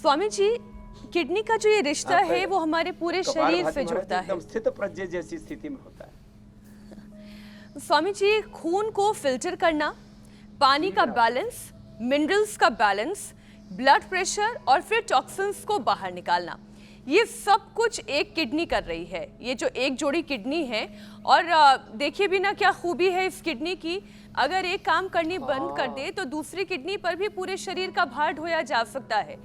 Swami ji, kidney का जो ये रिश्ता है वो हमारे पूरे शरीर से जुड़ता है। एकदम स्थित प्रज्ञ जैसी स्थिति में होता है। स्वामी जी, खून को फिल्टर करना, पानी का बैलेंस, मिनरल्स का बैलेंस, ब्लड प्रेशर और फिर टॉक्सिन्स को बाहर निकालना, ये सब कुछ एक किडनी कर रही है। ये जो एक जोड़ी किडनी है, और देखिए भी ना क्या खूबी है इस किडनी की। अगर एक काम करनी बंद कर दे तो दूसरी किडनी पर भी पूरे शरीर का भार ढोया जा सकता है।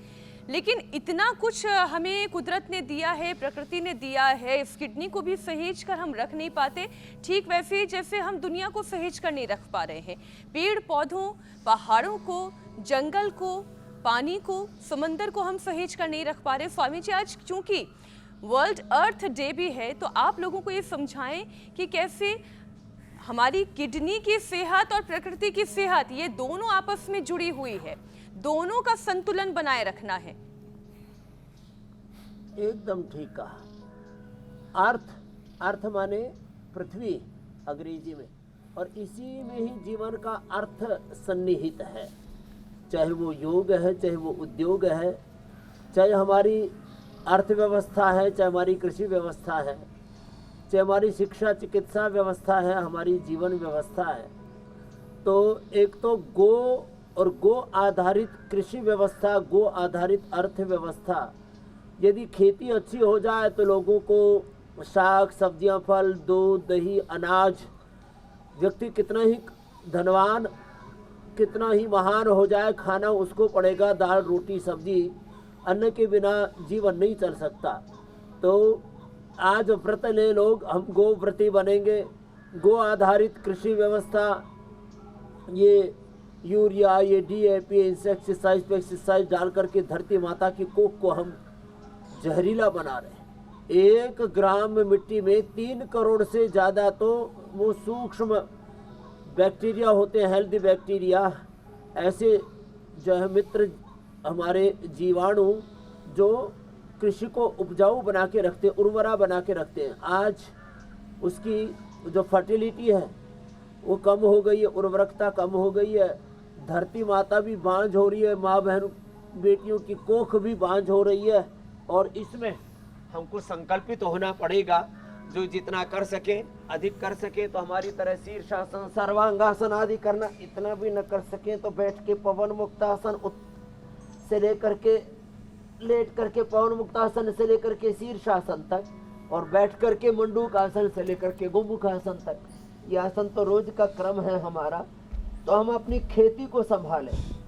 लेकिन इतना कुछ हमें कुदरत ने दिया है, प्रकृति ने दिया है, इस किडनी को भी सहेज कर हम रख नहीं पाते। ठीक वैसे ही जैसे हम दुनिया को सहेज कर नहीं रख पा रहे हैं। पेड़ पौधों, पहाड़ों को, जंगल को, पानी को, समंदर को हम सहेज कर नहीं रख पा रहे। स्वामी जी, आज चूंकि वर्ल्ड अर्थ डे भी है तो आप लोगों को ये समझाएं कि कैसे हमारी किडनी की सेहत और प्रकृति की सेहत, ये दोनों आपस में जुड़ी हुई है, दोनों का संतुलन बनाए रखना है। एकदम ठीक कहा। अर्थ माने पृथ्वी अंग्रेजी में, और इसी में ही जीवन का अर्थ सन्निहित है। चाहे वो योग है, चाहे वो उद्योग है, चाहे हमारी अर्थव्यवस्था है, चाहे हमारी कृषि व्यवस्था है, चाहे हमारी शिक्षा चिकित्सा व्यवस्था है, हमारी जीवन व्यवस्था है। तो एक तो गो और गो आधारित कृषि व्यवस्था, गो आधारित अर्थव्यवस्था, यदि खेती अच्छी हो जाए तो लोगों को साग सब्जियां, फल, दूध, दही, अनाज, व्यक्ति कितना ही धनवान, कितना ही महान हो जाए, खाना उसको पड़ेगा, दाल रोटी सब्जी, अन्न के बिना जीवन नहीं चल सकता। तो आज व्रत ले लोग, हम गो व्रती बनेंगे। गो आधारित कृषि व्यवस्था, ये यूरिया, ये DAP, इंसेक्टिसाइड, पेस्टिसाइड डाल करके धरती माता की कोख को हम जहरीला बना रहे हैं। 1 ग्राम मिट्टी में 3 करोड़ से ज़्यादा तो वो सूक्ष्म बैक्टीरिया होते हैं, हेल्दी बैक्टीरिया, ऐसे जो है मित्र हमारे जीवाणु जो कृषि को उपजाऊ बना के रखते हैं, उर्वरा बना के रखते हैं। आज उसकी जो फर्टिलिटी है वो कम हो गई है, उर्वरकता कम हो गई है, धरती माता भी बांझ हो रही है, माँ बहन बेटियों की कोख भी बांझ हो रही है। और इसमें हमको संकल्पित होना पड़ेगा, जो जितना कर सके अधिक कर सके तो हमारी तरह शीर्षासन, सर्वांगासन आदि करना, इतना भी न कर सके तो बैठ के पवन मुक्तासन से लेकर के, लेट करके पवन मुक्तासन से लेकर के शीर्षासन तक, और बैठ करके मंडूक आसन से लेकर के गोमुख आसन तक, ये आसन तो रोज का क्रम है हमारा। तो हम अपनी खेती को संभालें।